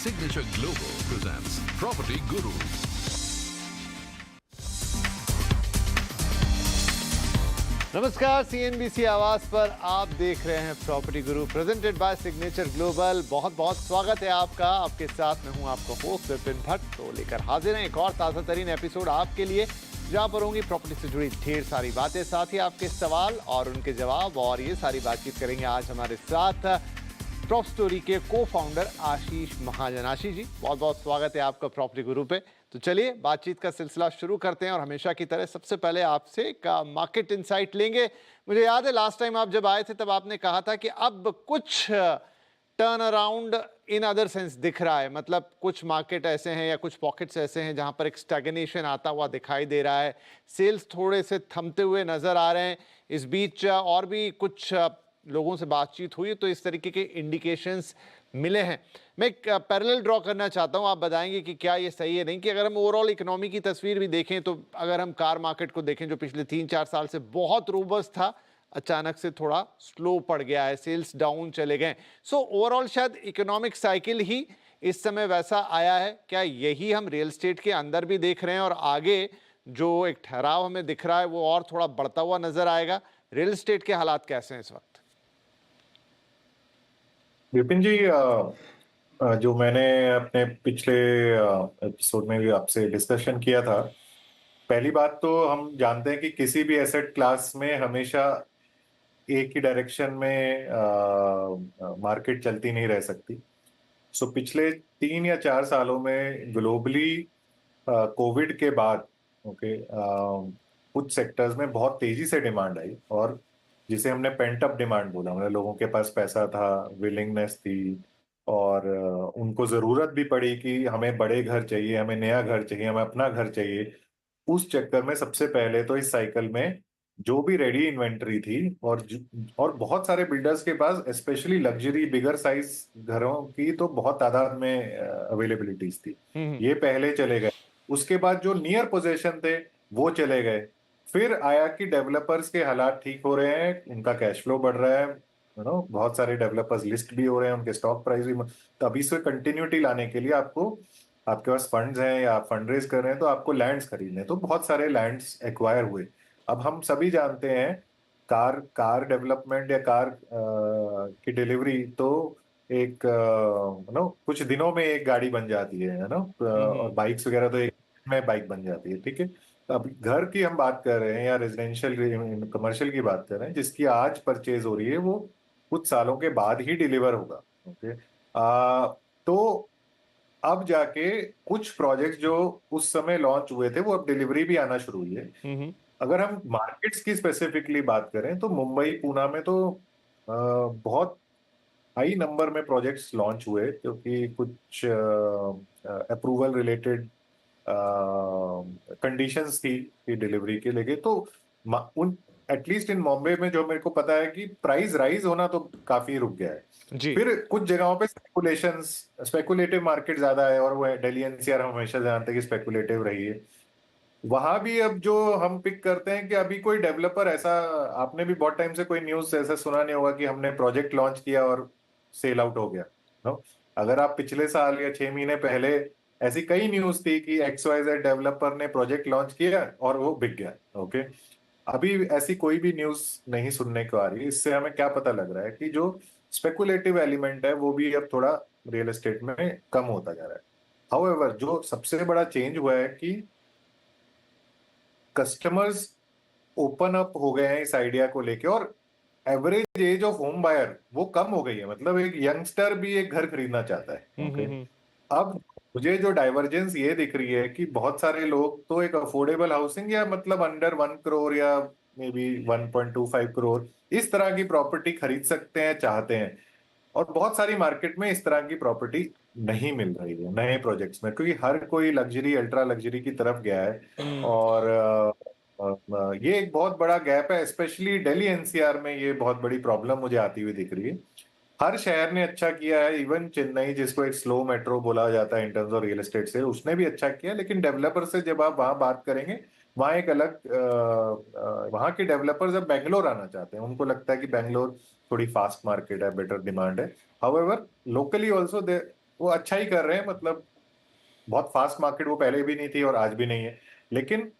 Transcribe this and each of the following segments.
Signature Global presents Property Gurus. नमस्कार, CNBC आवाज पर आप देख रहे हैं property Guru presented by signature global. बहुत बहुत स्वागत है आपका। आपके साथ में हूं आपका होस्ट विपिन भट्ट। तो लेकर हाजिर हैं एक और ताज़ा तरीन एपिसोड आपके लिए, जहां पर होंगी प्रॉपर्टी से जुड़ी ढेर सारी बातें, साथ ही आपके सवाल और उनके जवाब। और ये सारी बातचीत करेंगे आज हमारे साथ प्रॉप स्टोरी के को फाउंडर आशीष महाजन। आशीष जी, बहुत बहुत स्वागत है आपका प्रॉपर्टी गुरु पे। तो चलिए बातचीत का सिलसिला शुरू करते हैं और हमेशा की तरह सबसे पहले आपसे एक मार्केट इंसाइट लेंगे। मुझे याद है लास्ट टाइम आप जब आए थे तब आपने कहा था कि अब कुछ turn around in other sense दिख रहा है, मतलब कुछ मार्केट ऐसे हैं या कुछ पॉकेट्स ऐसे हैं जहां पर एक स्टैग्नेशन आता हुआ दिखाई दे रहा है, सेल्स थोड़े से थमते हुए नजर आ रहे हैं। इस बीच और भी कुछ लोगों से बातचीत हुई तो इस तरीके के इंडिकेशंस मिले हैं। मैं एक पैरेलल ड्रॉ करना चाहता हूं, आप बताएंगे कि क्या ये सही है नहीं। कि अगर हम ओवरऑल इकोनॉमी की तस्वीर भी देखें तो अगर हम कार मार्केट को देखें जो पिछले 3-4 साल से बहुत रोबस्ट था, अचानक से थोड़ा स्लो पड़ गया है, सेल्स डाउन चले गए। सो ओवरऑल शायद इकोनॉमिक साइकिल ही इस समय वैसा आया है। क्या यही हम रियल एस्टेट के अंदर भी देख रहे हैं और आगे जो एक ठहराव हमें दिख रहा है वो और थोड़ा बढ़ता हुआ नजर आएगा? रियल एस्टेट के हालात कैसे हैं इस वक्त? विपिन जी, जो मैंने अपने पिछले एपिसोड में भी आपसे डिस्कशन किया था, पहली बात तो हम जानते हैं कि किसी भी एसेट क्लास में हमेशा एक ही डायरेक्शन में मार्केट चलती नहीं रह सकती। सो पिछले 3 या 4 सालों में ग्लोबली कोविड के बाद कुछ सेक्टर्स में बहुत तेजी से डिमांड आई, और जिसे हमने पेंट अप डिमांड बोला, मतलब लोगों के पास पैसा था, विलिंगनेस थी, और उनको जरूरत भी पड़ी कि हमें बड़े घर चाहिए, हमें नया घर चाहिए, हमें अपना घर चाहिए। उस चक्कर में सबसे पहले तो इस साइकिल में जो भी रेडी इन्वेंट्री थी, और बहुत सारे बिल्डर्स के पास स्पेशली लग्जरी बिगर साइज घरों की तो बहुत तादाद में अवेलेबिलिटीज थी, ये पहले चले गए। उसके बाद जो नियर पोजीशन थे वो चले गए। फिर आया कि डेवलपर्स के हालात ठीक हो रहे हैं, उनका कैश फ्लो बढ़ रहा है, बहुत सारे डेवलपर्स लिस्ट भी हो रहे हैं, उनके स्टॉक प्राइस भी। तो अभी से कंटिन्यूटी लाने के लिए आपके पास फंड्स हैं या आप फंड रेज कर रहे हैं तो आपको लैंड्स खरीदने, तो बहुत सारे लैंड्स एक्वायर हुए। अब हम सभी जानते हैं कार डेवलपमेंट या कार की डिलीवरी तो एक कुछ दिनों में एक गाड़ी बन जाती है ना, और बाइक्स वगैरह तो एक में बाइक बन जाती है, ठीक है। तो अब घर की हम बात कर रहे हैं या रेजिडेंशियल कमर्शियल की बात कर रहे हैं, जिसकी आज परचेज हो रही है वो कुछ सालों के बाद ही डिलीवर होगा। ओके, तो अब जाके कुछ प्रोजेक्ट्स जो उस समय लॉन्च हुए थे वो अब डिलीवरी भी आना शुरू हुई है। अगर हम मार्केट्स की स्पेसिफिकली बात करें तो मुंबई पूना में तो बहुत हाई नंबर में प्रोजेक्ट्स लॉन्च हुए, क्योंकि कुछ अप्रूवल रिलेटेड कंडीशंस थी कि डिलीवरी के लेके। तो उन एटलीस्ट इन बॉम्बे में जो मेरे को पता है कि प्राइस राइज होना तो काफी रुक गया है जी। फिर कुछ जगहों पे स्पेकुलेटिव मार्केट ज्यादा है, और वो दिल्ली एनसीआर हम हमेशा जानते हैं कि स्पेकुलेटिव रही है। वहां भी अब जो हम पिक करते हैं कि अभी कोई डेवलपर ऐसा, आपने भी बहुत टाइम से कोई न्यूज ऐसा सुना नहीं होगा कि हमने प्रोजेक्ट लॉन्च किया और सेल आउट हो गया। नो, अगर आप पिछले साल या 6 महीने पहले ऐसी कई न्यूज थी कि XYZ डेवलपर ने प्रोजेक्ट लॉन्च किया और वो बिक गया। ओके, अभी ऐसी कोई भी न्यूज नहीं सुनने को आ रही। इससे हमें क्या पता लग रहा है कि जो स्पेकुलेटिव एलिमेंट है वो भी अब थोड़ा रियल एस्टेट में कम होता जा रहा है। हाउएवर, जो सबसे बड़ा चेंज हुआ है कि कस्टमर्स ओपन अप हो गए हैं इस आइडिया को लेके, और average age of home buyer वो कम हो गई है। मतलब एक यंगस्टर भी एक घर खरीदना चाहता है। ओके, अब मुझे जो डाइवर्जेंस ये दिख रही है कि बहुत सारे लोग तो एक अफोर्डेबल हाउसिंग या मतलब अंडर 1 करोड़ या मे बी 1.25 करोड़ इस तरह की प्रॉपर्टी खरीद सकते हैं, चाहते हैं। और बहुत सारी मार्केट में इस तरह की प्रॉपर्टी नहीं मिल रही है नए प्रोजेक्ट्स में, क्योंकि हर कोई लग्जरी अल्ट्रा लग्जरी की तरफ गया है। और ये एक बहुत बड़ा गैप है, स्पेशली दिल्ली एनसीआर में ये बहुत बड़ी प्रॉब्लम मुझे आती हुई दिख रही है। हर शहर ने अच्छा किया है, इवन चेन्नई जिसको एक स्लो मेट्रो बोला जाता है in terms of real estate से, उसने भी अच्छा किया। लेकिन डेवलपर से जब आप वहां बात करेंगे, वहां एक अलग वहां के डेवलपर्स अब बैंगलोर आना चाहते हैं। उनको लगता है कि बैंगलोर थोड़ी फास्ट मार्केट है, बेटर डिमांड है। हाउएवर लोकली ऑल्सो वो अच्छा ही कर रहे हैं, मतलब बहुत फास्ट मार्केट वो पहले भी नहीं थी और आज भी नहीं है, लेकिन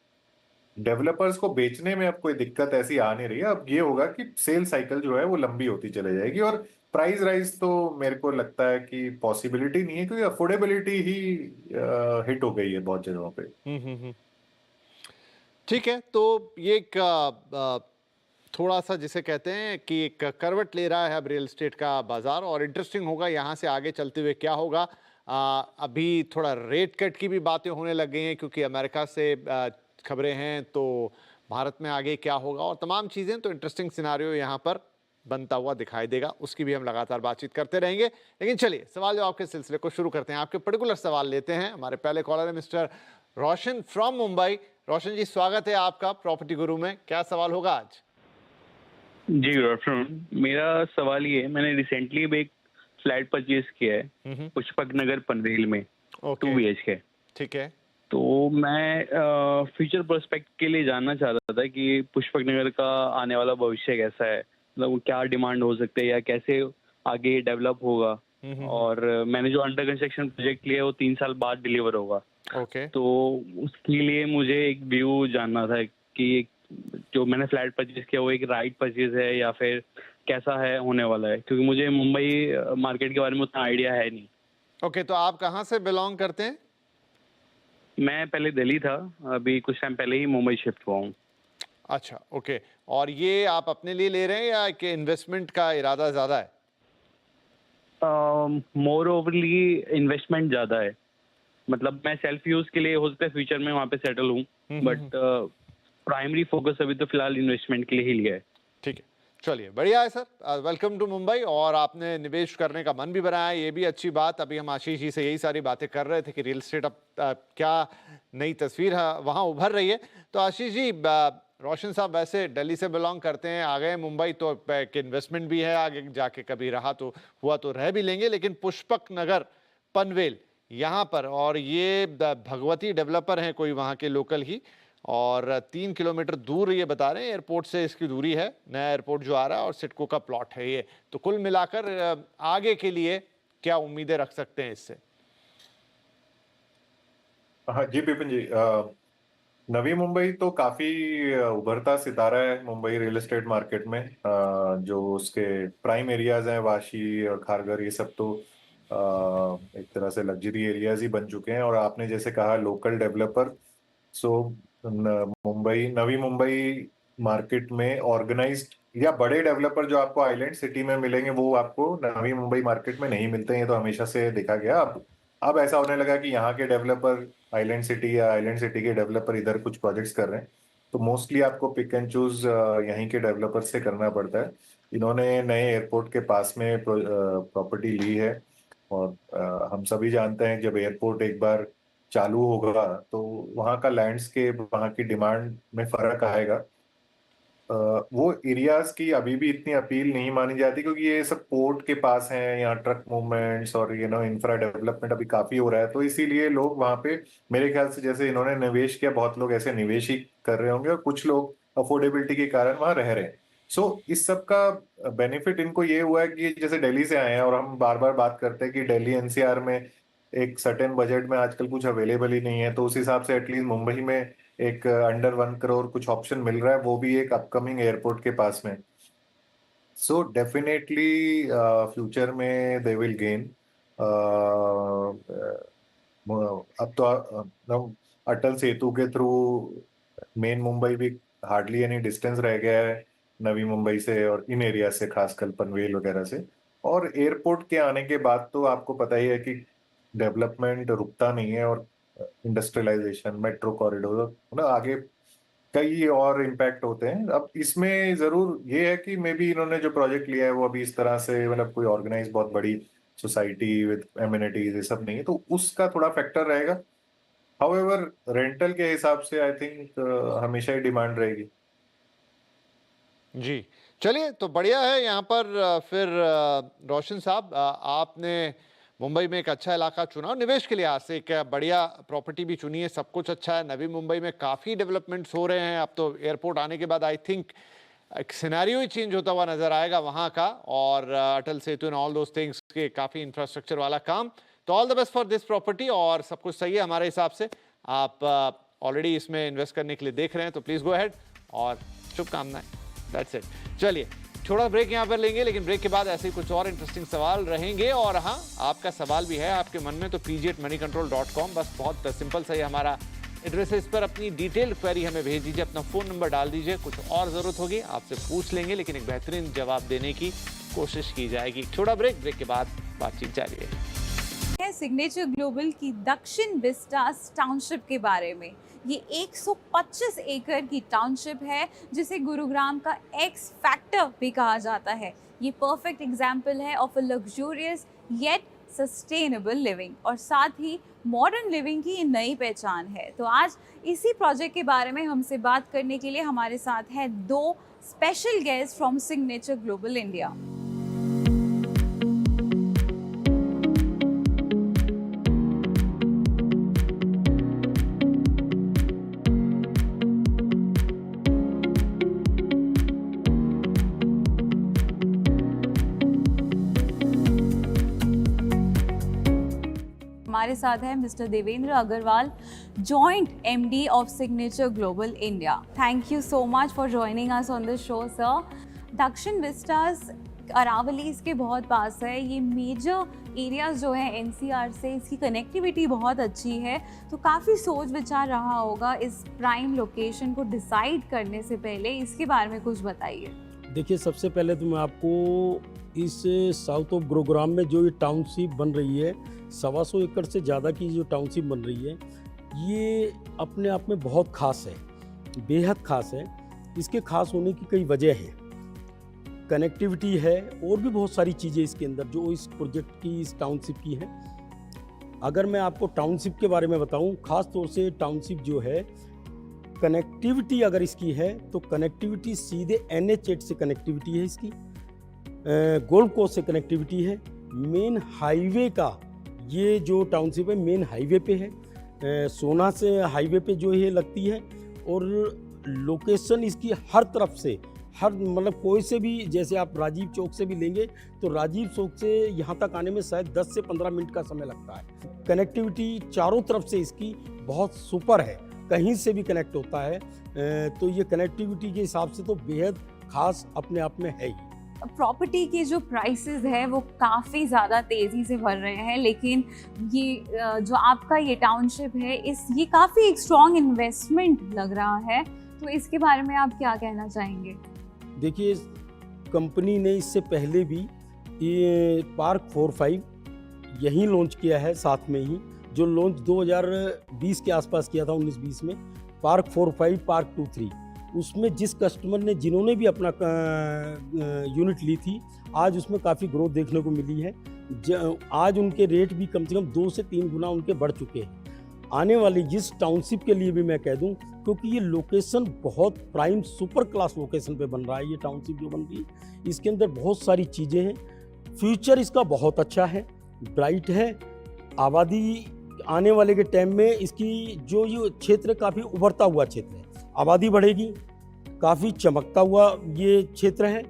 डेवलपर्स को बेचने में अब कोई दिक्कत ऐसी आ नहीं रही है। अब ये होगा कि सेल साइकिल जो है वो लंबी होती चले जाएगी, और प्राइस राइज तो मेरे को लगता है कि पॉसिबिलिटी नहीं है, क्योंकि अफोर्डेबिलिटी ही हिट हो गई है बहुत जगहों पे। ठीक है, तो ये एक थोड़ा सा जिसे कहते हैं कि एक करवट ले रहा है अब रियल एस्टेट का बाजार, और इंटरेस्टिंग होगा यहाँ से आगे चलते हुए क्या होगा। अभी थोड़ा रेट कट की भी बातें होने लग गई हैं, क्योंकि अमेरिका से खबरें हैं, तो भारत में आगे क्या होगा और तमाम चीज़ें, तो इंटरेस्टिंग सिनारियो यहाँ पर बनता हुआ दिखाई देगा। उसकी भी हम लगातार बातचीत करते रहेंगे। लेकिन चलिए सवाल जवाब के सिलसिले को शुरू करते हैं। आपके पर्टिकुलर सवाल लेते हैं। हमारे पहले कॉलर है मिस्टर रोशन फ्रॉम मुंबई। रोशन जी, स्वागत है आपका प्रॉपर्टी गुरु में। क्या सवाल होगा आज? जी गुड आफ्टरनून। मेरा सवाल ये है, मैंने रिसेंटली एक फ्लैट परचेज किया है पुष्पक नगर पनवेल में, 2 BHK। ठीक है। तो मैं फ्यूचर प्रोस्पेक्ट के लिए जानना चाहता था कि पुष्पक नगर का आने वाला भविष्य कैसा है, मतलब क्या डिमांड हो सकते हैं या कैसे आगे डेवलप होगा। और मैंने जो अंडर कंस्ट्रक्शन प्रोजेक्ट लिया है वो 3 साल बाद डिलीवर होगा। तो उसके लिए मुझे एक व्यू जानना था कि जो मैंने फ्लैट परचेज किया वो एक राइट परचेज है या फिर कैसा है होने वाला है, क्योंकि मुझे मुंबई मार्केट के बारे में उतना आइडिया है नहीं। तो आप कहाँ से बिलोंग करते हैं? मैं पहले दिल्ली था, अभी कुछ टाइम पहले ही मुंबई शिफ्ट हुआ हूँ। अच्छा, ओके। और ये आप अपने लिए ले रहे हैं या कि इन्वेस्टमेंट का इरादा ज़्यादा है? मोर ओवरली इन्वेस्टमेंट ज़्यादा है, मतलब मैं सेल्फ यूज के लिए हो सकता है फ्यूचर में वहाँ पे सेटल हूँ, बट प्राइमरी फोकस अभी तो फिलहाल इन्वेस्टमेंट के लिए ही लिया है। ठीक है, चलिए बढ़िया है सर। Welcome to Mumbai. और आपने निवेश करने का मन भी बनाया है, ये भी अच्छी बात। अभी हम आशीष जी से यही सारी बातें कर रहे थे कि रियल एस्टेट अब क्या नई तस्वीर है वहाँ उभर रही है। तो आशीष जी, रोशन साहब वैसे दिल्ली से बिलोंग करते हैं, आ गए मुंबई, तो एक इन्वेस्टमेंट भी है, आगे जाके कभी रहा तो हुआ तो रह भी लेंगे। लेकिन पुष्पक नगर पनवेल यहाँ पर, और ये भगवती डेवलपर हैं कोई वहाँ के लोकल ही, और 3 किलोमीटर दूर ये बता रहे हैं एयरपोर्ट से इसकी दूरी है, नया एयरपोर्ट जो आ रहा है, और सिडको का प्लॉट है ये। तो कुल मिलाकर आगे के लिए क्या उम्मीदें रख सकते हैं इससे? हाँ जी विपिन जी, नवी मुंबई तो काफी उभरता सितारा है मुंबई रियल एस्टेट मार्केट में। जो उसके प्राइम एरियाज हैं, वाशी और खारघर, ये सब तो एक तरह से लग्जरी एरियाज ही बन चुके हैं। और आपने जैसे कहा लोकल डेवलपर, सो मुंबई, नवी मुंबई मार्केट में ऑर्गेनाइज्ड या बड़े डेवलपर जो आपको आइलैंड सिटी में मिलेंगे वो आपको नवी मुंबई मार्केट में नहीं मिलते हैं। ये तो हमेशा से देखा गया। अब ऐसा होने लगा कि यहाँ के डेवलपर आइलैंड सिटी या आइलैंड सिटी के डेवलपर इधर कुछ प्रोजेक्ट्स कर रहे हैं, तो मोस्टली आपको पिक एंड चूज यहीं के डेवलपर से करना पड़ता है। इन्होंने नए एयरपोर्ट के पास में प्रॉपर्टी ली है, और हम सभी जानते हैं जब एयरपोर्ट एक बार चालू होगा तो वहाँ का लैंडस्केप, वहाँ की डिमांड में फर्क आएगा। वो एरियाज की अभी भी इतनी अपील नहीं मानी जाती, क्योंकि ये सब पोर्ट के पास हैं, यहाँ ट्रक मूवमेंट्स और इंफ्रा डेवलपमेंट अभी काफी हो रहा है, तो इसीलिए लोग वहाँ पे, मेरे ख्याल से जैसे इन्होंने निवेश किया, बहुत लोग ऐसे निवेश ही कर रहे होंगे, और कुछ लोग अफोर्डेबिलिटी के कारण वहाँ रह रहे हैं। सो इस सब का बेनिफिट इनको ये हुआ है कि जैसे दिल्ली से आए हैं, और हम बार बार बात करते हैं कि दिल्ली एनसीआर में एक सर्टेन बजट में आजकल कुछ अवेलेबल ही नहीं है, तो उस हिसाब से एटलीस्ट मुंबई में एक अंडर 1 करोड़ कुछ ऑप्शन मिल रहा है, वो भी एक अपकमिंग एयरपोर्ट के पास में। सो डेफिनेटली फ्यूचर में दे विल गेन। अब तो अटल सेतु के थ्रू मेन मुंबई भी हार्डली एनी डिस्टेंस रह गया है नवी मुंबई से, और इन एरिया से, खासकर पनवेल वगैरह से। और एयरपोर्ट के आने के बाद तो आपको पता ही है कि डेवलपमेंट रुकता नहीं है, और इंडस्ट्रियलाइजेशन, मेट्रो कॉरिडोर, मतलब आगे कई और इम्पैक्ट होते हैं। अब इसमें जरूर ये है कि मे बी इन्होंने जो प्रोजेक्ट लिया है वो अभी इस तरह से, मतलब कोई ऑर्गेनाइज बहुत बड़ी सोसाइटी विद एमिनिटीज ये सब नहीं है, तो उसका थोड़ा फैक्टर रहेगा। हाउएवर रेंटल के हिसाब से आई थिंक हमेशा ही डिमांड रहेगी। जी, चलिए तो बढ़िया है। यहाँ पर फिर रोशन साहब, आपने मुंबई में एक अच्छा इलाका चुना और निवेश के लिहाज से एक बढ़िया प्रॉपर्टी भी चुनी है, सब कुछ अच्छा है। नवी मुंबई में काफ़ी डेवलपमेंट्स हो रहे हैं। अब तो एयरपोर्ट आने के बाद आई थिंक एक सिनेरियो ही चेंज होता हुआ नजर आएगा वहाँ का, और Atal Setu and all those things के काफ़ी इंफ्रास्ट्रक्चर वाला काम तो all the best for this property, और सब कुछ सही है हमारे हिसाब से। आप ऑलरेडी इसमें इन्वेस्ट करने के लिए देख रहे हैं, तो प्लीज़ गो अहेड और शुभकामनाएं। That's it. चलिए छोटा ब्रेक यहाँ पर लेंगे, लेकिन ब्रेक के बाद ऐसे ही कुछ और इंटरेस्टिंग सवाल रहेंगे। और हाँ, आपका सवाल भी है आपके मन में तो pg@moneycontrol.com, बस बहुत सिंपल सा ही हमारा एड्रेस है। इस पर अपनी डिटेल्ड क्वेरी हमें भेज दीजिए, अपना फ़ोन नंबर डाल दीजिए। कुछ और ज़रूरत होगी आपसे पूछ लेंगे, लेकिन एक बेहतरीन जवाब देने की कोशिश की जाएगी। छोटा ब्रेक के बाद बातचीत जारी है। सिग्नेचर ग्लोबल की दक्षिण विस्टास टाउनशिप के बारे में। ये 125 एकड़ की टाउनशिप है जिसे गुरुग्राम का एक्स फैक्टर भी कहा जाता है। ये परफेक्ट एग्जाम्पल है of a luxurious yet sustainable living, और साथ ही मॉडर्न लिविंग की नई पहचान है। तो आज इसी प्रोजेक्ट के बारे में हमसे बात करने के लिए हमारे साथ हैं 2 special guest from Signature Global India. हमारे साथ है mister Devendra Agarwal, joint MD of Signature Global India. Thank you so much for joining us on the show sir. Dakshin Vistas Aravali इसके बहुत पास है। ये मेजर एरियाज जो है एनसीआर से, इसकी कनेक्टिविटी बहुत अच्छी है। तो काफ़ी सोच विचार रहा होगा इस प्राइम लोकेशन को डिसाइड करने से पहले। इसके बारे में कुछ बताइए। देखिए, सबसे पहले तो मैं आपको इस साउथ ऑफ गुरुग्राम में जो ये टाउनशिप बन रही है, 125 एकड़ से ज़्यादा की जो टाउनशिप बन रही है, ये अपने आप में बहुत ख़ास है, बेहद ख़ास है। इसके ख़ास होने की कई वजह हैं। कनेक्टिविटी है और भी बहुत सारी चीज़ें इसके अंदर जो इस प्रोजेक्ट की, इस टाउनशिप की है। अगर मैं आपको टाउनशिप के बारे में बताऊं, ख़ास तौर से टाउनशिप जो है, कनेक्टिविटी अगर इसकी है तो कनेक्टिविटी सीधे NH8 से कनेक्टिविटी है इसकी, गोल्ड कोस्ट से कनेक्टिविटी है, मेन हाईवे का ये जो टाउनशिप है मेन हाईवे पे है, सोना से हाईवे पे जो ये लगती है। और लोकेशन इसकी हर तरफ से, हर मतलब कोई से भी, जैसे आप राजीव चौक से भी लेंगे तो राजीव चौक से यहाँ तक आने में शायद 10 से 15 मिनट का समय लगता है। कनेक्टिविटी चारों तरफ से इसकी बहुत सुपर है, कहीं से भी कनेक्ट होता है। तो ये कनेक्टिविटी के हिसाब से तो बेहद खास अपने आप में है ही। प्रॉपर्टी के जो प्राइसेस है वो काफ़ी ज़्यादा तेज़ी से बढ़ रहे हैं, लेकिन ये जो आपका ये टाउनशिप है, ये काफ़ी एक स्ट्रॉन्ग इन्वेस्टमेंट लग रहा है। तो इसके बारे में आप क्या कहना चाहेंगे? देखिए, कंपनी ने इससे पहले भी ये पार्क 4-5 यहीं लॉन्च किया है, साथ में ही जो लॉन्च 2020 के आसपास किया था, 19-20 में पार्क 4-5, पार्क 2-3। उसमें जिस कस्टमर ने, जिन्होंने भी अपना यूनिट ली थी, आज उसमें काफ़ी ग्रोथ देखने को मिली है। आज उनके रेट भी कम से कम 2 से 3 गुना उनके बढ़ चुके हैं। आने वाली जिस टाउनशिप के लिए भी मैं कह दूं, क्योंकि ये लोकेशन बहुत प्राइम सुपर क्लास लोकेशन पे बन रहा है, ये टाउनशिप जो बन रही है, इसके अंदर बहुत सारी चीज़ें हैं। फ्यूचर इसका बहुत अच्छा है, ब्राइट है। आबादी आने वाले के टाइम में इसकी जो ये क्षेत्र काफ़ी उभरता हुआ क्षेत्र है, आबादी बढ़ेगी, काफ़ी चमकता हुआ ये क्षेत्र है।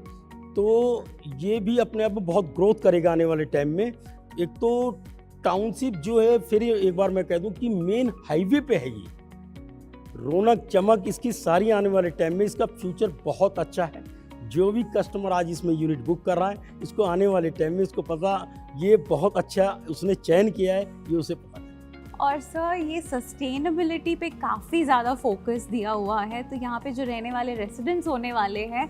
तो ये भी अपने आप में बहुत ग्रोथ करेगा आने वाले टाइम में। एक तो टाउनशिप जो है, फिर एक बार मैं कह दूं कि मेन हाईवे पे है ये, रौनक चमक इसकी सारी आने वाले टाइम में, इसका फ्यूचर बहुत अच्छा है। जो भी कस्टमर आज इसमें यूनिट बुक कर रहा है, इसको आने वाले टाइम में इसको पता ये बहुत अच्छा उसने चयन किया है, ये उसे पता है। और सर, ये सस्टेनेबिलिटी पे काफ़ी ज़्यादा फोकस दिया हुआ है, तो यहाँ पे जो रहने वाले रेसिडेंट्स होने वाले हैं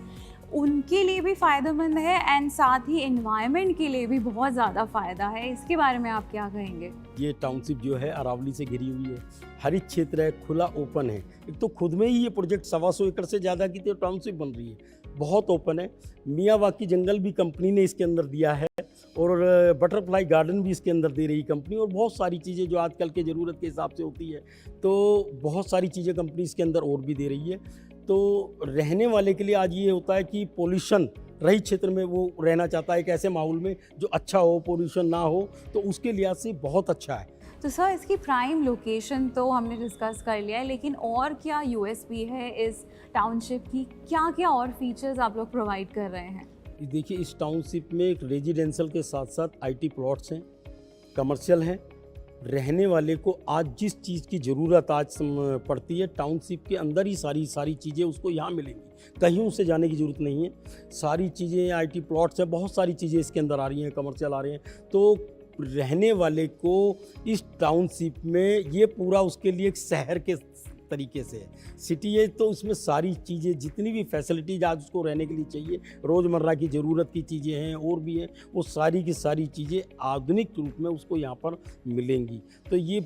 उनके लिए भी फ़ायदेमंद है, एंड साथ ही एनवायरनमेंट के लिए भी बहुत ज़्यादा फ़ायदा है। इसके बारे में आप क्या कहेंगे? ये टाउनशिप जो है अरावली से घिरी हुई है, हरित क्षेत्र है, खुला ओपन है। एक तो खुद में ही ये प्रोजेक्ट 125 एकड़ से ज़्यादा की तो टाउनशिप बन रही है, बहुत ओपन है। मियावाकी जंगल भी कंपनी ने इसके अंदर दिया है, और बटरफ्लाई गार्डन भी इसके अंदर दे रही कंपनी, और बहुत सारी चीज़ें जो आजकल के ज़रूरत के हिसाब से होती है, तो बहुत सारी चीज़ें कंपनी इसके अंदर और भी दे रही है। तो रहने वाले के लिए आज ये होता है कि पोल्यूशन रहित क्षेत्र में वो रहना चाहता है, एक ऐसे माहौल में जो अच्छा हो, पोल्यूशन ना हो, तो उसके लिहाज से बहुत अच्छा है। तो सर, इसकी प्राइम लोकेशन तो हमने डिस्कस कर लिया है, लेकिन और क्या यूएसपी है इस टाउनशिप की? क्या क्या और फीचर्स आप लोग प्रोवाइड कर रहे हैं? देखिए, इस टाउनशिप में एक रेजिडेंशियल के साथ साथ IT प्लॉट्स हैं, कमर्शियल है। रहने वाले को आज जिस चीज़ की ज़रूरत पड़ती है, टाउनशिप के अंदर ही सारी चीज़ें उसको यहाँ मिलेंगी, कहीं उसे जाने की ज़रूरत नहीं है। सारी चीज़ें IT प्लॉट्स है, बहुत सारी चीज़ें इसके अंदर आ रही हैं, कमर्शियल आ रही हैं। तो रहने वाले को इस टाउनशिप में ये पूरा उसके लिए एक शहर के तरीके से है। सिटी है तो उसमें सारी चीज़ें, जितनी भी फैसिलिटीज आज उसको रहने के लिए चाहिए, रोज़मर्रा की ज़रूरत की चीज़ें हैं और भी हैं, वो सारी की सारी चीज़ें आधुनिक रूप में उसको यहाँ पर मिलेंगी। तो ये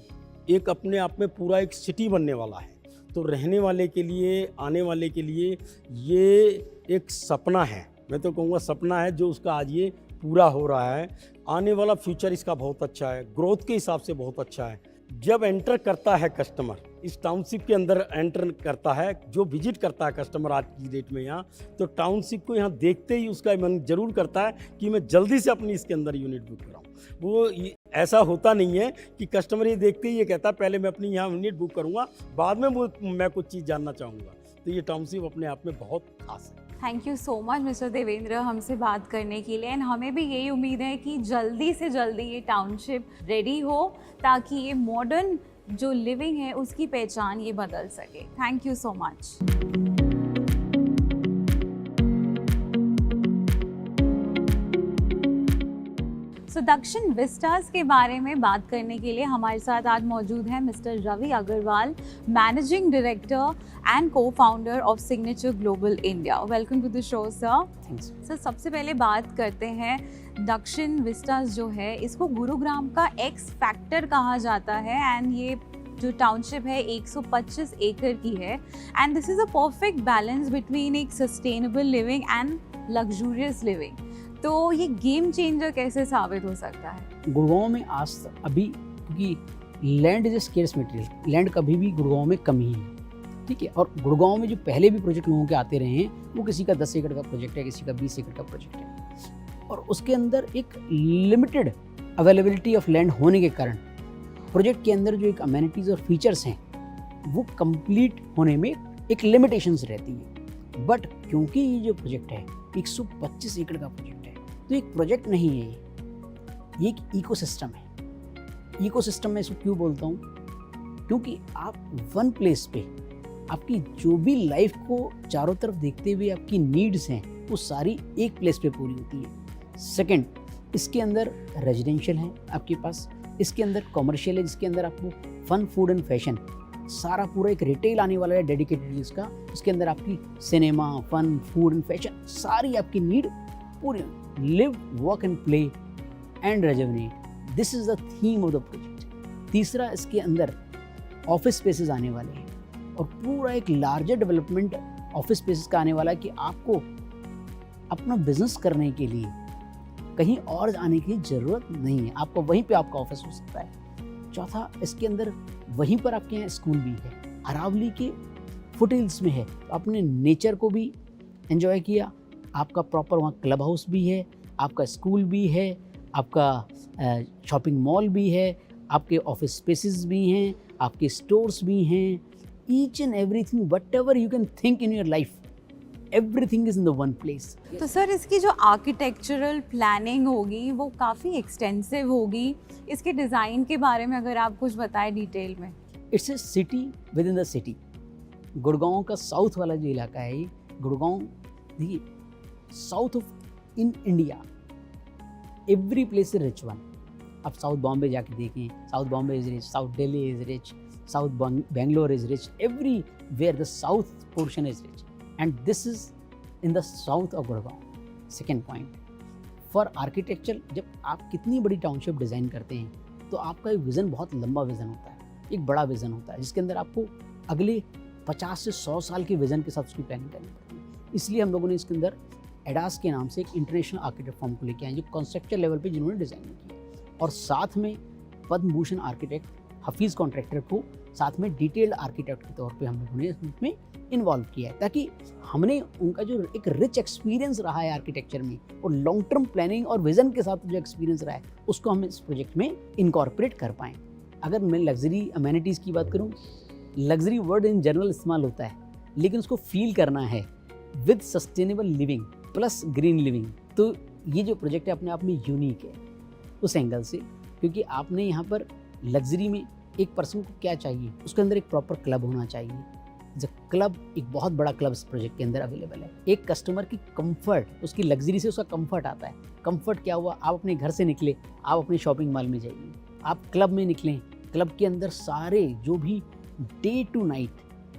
एक अपने आप में पूरा एक सिटी बनने वाला है। तो रहने वाले के लिए, आने वाले के लिए ये एक सपना है, मैं तो कहूँगा सपना है, जो उसका आज ये पूरा हो रहा है। आने वाला फ्यूचर इसका बहुत अच्छा है, ग्रोथ के हिसाब से बहुत अच्छा है। जब एंटर करता है कस्टमर, इस टाउनशिप के अंदर एंटर करता है, जो विजिट करता है कस्टमर आज की डेट में यहाँ, तो टाउनशिप को यहाँ देखते ही उसका मन जरूर करता है कि मैं जल्दी से अपनी इसके अंदर यूनिट बुक कराऊँ। वो ऐसा होता नहीं है कि कस्टमर ये देखते ही ये कहता है पहले मैं अपनी यहाँ यूनिट बुक करूँगा, बाद में मैं कुछ चीज़ जानना चाहूँगा। तो ये टाउनशिप अपने आप में बहुत खास है। Thank you so much mister Devendra हमसे बात करने के लिए। एंड हमें भी यही उम्मीद है कि जल्दी से जल्दी ये टाउनशिप रेडी हो, ताकि ये मॉडर्न जो लिविंग है उसकी पहचान ये बदल सके। Thank you so much. So Dakshin Vistas के बारे में बात करने के लिए हमारे साथ आज मौजूद है mister Ravi Agarwal, managing director and co-founder of Signature Global India. Welcome to the show sir. Sir सबसे पहले बात करते हैं, दक्षिण विस्टास जो है इसको गुरुग्राम का एक्स फैक्टर कहा जाता है। एंड ये जो टाउनशिप है 125 एकड़ की है। And this is a perfect balance between एक sustainable living and luxurious living. तो ये गेम चेंजर कैसे साबित हो सकता है? गुड़गांव में आज अभी, क्योंकि land is a scarce material, land कभी भी गुड़गांव में कम ही है, ठीक है। और गुड़गांव में जो पहले भी प्रोजेक्ट लोगों के आते रहे हैं, वो किसी का 10 एकड़ का प्रोजेक्ट है, किसी का 20 एकड़ का प्रोजेक्ट है, और उसके अंदर एक लिमिटेड अवेलेबिलिटी ऑफ लैंड होने के कारण प्रोजेक्ट के अंदर जो एक अमेनिटीज़ और फीचर्स हैं वो कंप्लीट होने में एक लिमिटेशंस रहती हैं। बट क्योंकि ये जो प्रोजेक्ट है 125 एकड़ का प्रोजेक्ट है, तो एक प्रोजेक्ट नहीं है, ये एक इकोसिस्टम है। इकोसिस्टम में इसको क्यों बोलता हूँ? क्योंकि आप वन प्लेस पे आपकी जो भी लाइफ को चारों तरफ देखते हुए आपकी नीड्स हैं वो सारी एक प्लेस पे पूरी होती है। सेकंड, इसके अंदर रेजिडेंशियल है आपके पास, इसके अंदर कॉमर्शियल है, जिसके अंदर आपको फन, फूड एंड फैशन सारा पूरा एक रिटेल आने वाला है डेडिकेटेड इसका। इसके अंदर आपकी cinema, fun, food and fashion सारी आपकी नीड पूरी, live, work and play and rejuvenate, this is the theme of the project. तीसरा, इसके अंदर ऑफिस स्पेसेस आने वाले हैं और पूरा एक लार्जर डेवलपमेंट ऑफिस स्पेसेस का आने वाला है कि आपको अपना बिजनेस करने के लिए कहीं और आने की ज़रूरत नहीं है, आपको वहीं पे आपका ऑफिस हो सकता है। चौथा, इसके अंदर वहीं पर आपके यहाँ स्कूल भी है, अरावली के फुटहिल्स में है, तो आपने नेचर को भी एंजॉय किया, आपका प्रॉपर वहाँ क्लब हाउस भी है, आपका स्कूल भी है, आपका शॉपिंग मॉल भी है, आपके ऑफिस स्पेसेस भी हैं, आपके स्टोर्स भी हैं, each and everything what ever you can think in your life, everything is in the one place. तो सर इसकी जो आर्किटेक्चरल प्लानिंग होगी वो काफ़ी एक्सटेंसिव होगी। इसके डिज़ाइन के बारे में अगर आप कुछ बताएं डिटेल में। It's a city within the city. Gurgaon का साउथ वाला जो इलाका है, ये गुड़गांव, देखिए south of in India every place is rich one. आप साउथ बॉम्बे जाके देखें, south Bombay is rich, south Delhi is rich, south Bangalore is rich, everywhere the south portion is rich, and this is in the south of Gurgaon. Second point, for architecture, जब आप कितनी बड़ी township design करते हैं तो आपका एक विज़न बहुत लंबा विज़न होता है, एक बड़ा विज़न होता है, जिसके अंदर आपको अगले 50 से 100 साल के विज़न के साथ उसकी प्लानिंग करनी पड़ती है। इसलिए हम लोगों ने इसके अंदर एडास के नाम से एक इंटरनेशनल आर्किटेक्ट फॉर्म को लेके आए, जो कॉन्सेप्चुअल लेवल पे जिन्होंने डिज़ाइन किया, और साथ में पद्म भूषण आर्किटेक्ट हफीज़ कॉन्ट्रैक्टर को साथ में डिटेल्ड आर्किटेक्ट के तौर पे हम लोगों ने इसमें इन्वॉल्व किया है, ताकि हमने उनका जो एक रिच एक्सपीरियंस रहा है आर्किटेक्चर में और लॉन्ग टर्म प्लानिंग और विज़न के साथ जो एक्सपीरियंस रहा है उसको हम इस प्रोजेक्ट में इनकॉर्पोरेट कर पाएँ। अगर मैं लग्जरी अमेनिटीज़ की बात करूँ, लग्जरी वर्ड इन जनरल इस्तेमाल होता है, लेकिन उसको फील करना है with sustainable living plus green living, तो ये जो प्रोजेक्ट है अपने आप में यूनिक है उस एंगल से। क्योंकि आपने यहाँ पर लग्जरी में एक पर्सन को क्या चाहिए, उसके अंदर एक प्रॉपर क्लब होना चाहिए। क्लब एक बहुत बड़ा क्लब इस प्रोजेक्ट के अंदर अवेलेबल है। एक कस्टमर की कंफर्ट, उसकी लग्जरी से उसका कंफर्ट आता है। कंफर्ट क्या हुआ, आप अपने घर से निकले, आप अपने शॉपिंग मॉल में जाइए, आप क्लब में निकलें, क्लब के अंदर सारे जो भी डे टू नाइट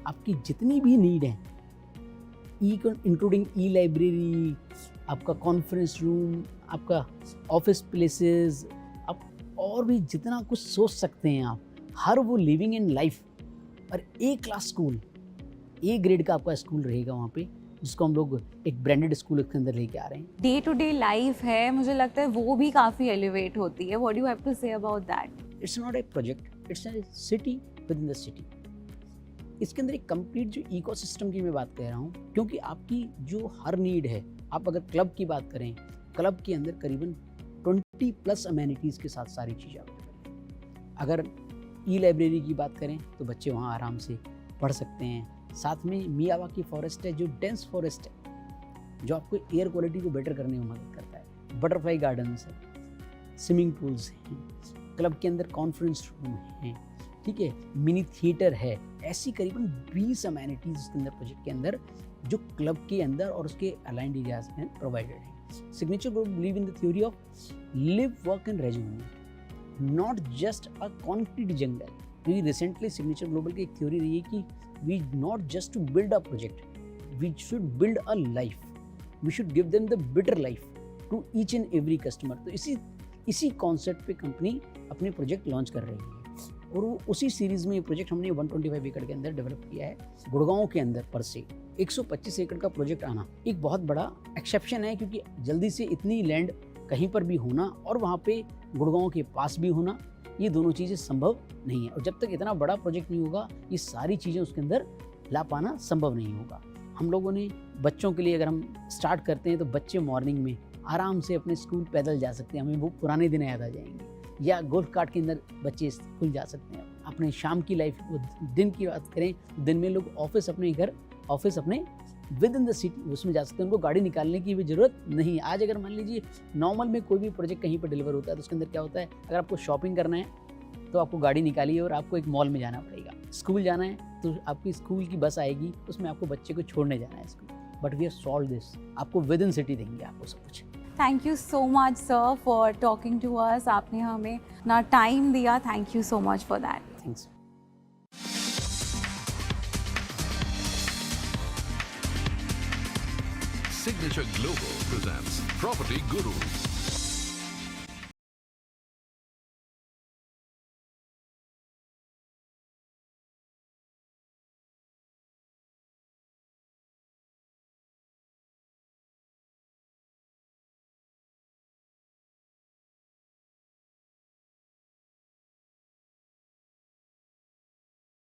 आपकी जितनी भी नीड है, इंक्लूडिंग ई लाइब्रेरी, आपका कॉन्फ्रेंस रूम, आपका ऑफिस प्लेसेस, आप और भी जितना कुछ सोच सकते हैं आप, हर वो लिविंग इन लाइफ। और ए क्लास स्कूल, ए ग्रेड का आपका स्कूल रहेगा वहाँ पे, जिसको हम लोग एक ब्रांडेड स्कूल के अंदर लेके आ रहे हैं। डे टू डे लाइफ है, मुझे लगता है वो भी काफ़ी एलिवेट होती है। What do you have to say about that? It's not a project, it's a city within the city. इसके अंदर एक कंप्लीट जो इकोसिस्टम की मैं बात कर रहा हूँ, क्योंकि आपकी जो हर नीड है, आप अगर क्लब की बात करें, क्लब के अंदर करीबन 20+ अमेनिटीज़ के साथ सारी चीज़ें अवेलेबल हैं। अगर ई लाइब्रेरी की बात करें तो बच्चे वहाँ आराम से पढ़ सकते हैं। साथ में मियावाकी फॉरेस्ट है, जो डेंस फॉरेस्ट है, जो आपको एयर क्वालिटी को बेटर करने में मदद करता है। बटरफ्लाई गार्डन्स है, स्विमिंग पूल्स हैं, क्लब के अंदर कॉन्फ्रेंस रूम है, ठीक है, मिनी थिएटर है। ऐसी करीबन 20 अमेनिटीज इसके अंदर प्रोजेक्ट के अंदर जो क्लब के अंदर और उसके अलाइंड एरियाज में प्रोवाइडेड है। Signature Group believe in the theory of live, work and rejuvenate, not just a concrete jungle. क्योंकि रिसेंटली सिग्नेचर ग्लोबल की एक थ्योरी रही है कि we not just to build a project, we should build a life, we should give them the better life to each and every customer. तो इसी concept पे company अपने प्रोजेक्ट लॉन्च कर रही है, और वो उसी सीरीज़ में ये प्रोजेक्ट हमने 125 एकड़ के अंदर डेवलप किया है। गुड़गांव के अंदर पर से 125 एकड़ का प्रोजेक्ट आना एक बहुत बड़ा एक्सेप्शन है, क्योंकि जल्दी से इतनी लैंड कहीं पर भी होना और वहाँ पे गुड़गांव के पास भी होना, ये दोनों चीज़ें संभव नहीं है। और जब तक इतना बड़ा प्रोजेक्ट नहीं होगा, ये सारी चीज़ें उसके अंदर ला पाना संभव नहीं होगा। हम लोगों ने बच्चों के लिए अगर हम स्टार्ट करते हैं तो बच्चे मॉर्निंग में आराम से अपने स्कूल पैदल जा सकते हैं, हमें वो पुराने दिन याद आ जाएंगे। या गोल्फ कार्ट के अंदर बच्चे स्कूल जा सकते हैं। अपने शाम की लाइफ, दिन की बात करें, दिन में लोग ऑफिस अपने विद इन द सिटी उसमें जा सकते हैं, उनको गाड़ी निकालने की भी ज़रूरत नहीं। आज अगर मान लीजिए नॉर्मल में कोई भी प्रोजेक्ट कहीं पर डिलीवर होता है तो उसके अंदर क्या होता है, अगर आपको शॉपिंग करना है तो आपको गाड़ी निकालिए और आपको एक मॉल में जाना पड़ेगा। स्कूल जाना है तो आपकी स्कूल की बस आएगी, उसमें आपको बच्चे को छोड़ने जाना है school. But we have solve this, आपको विद इन सिटी देंगे आपको सब कुछ। Thank you so much sir for talking to us. आपने हमें ना टाइम दिया, thank you so much for that. Thanks. Signature Global presents Property Gurus.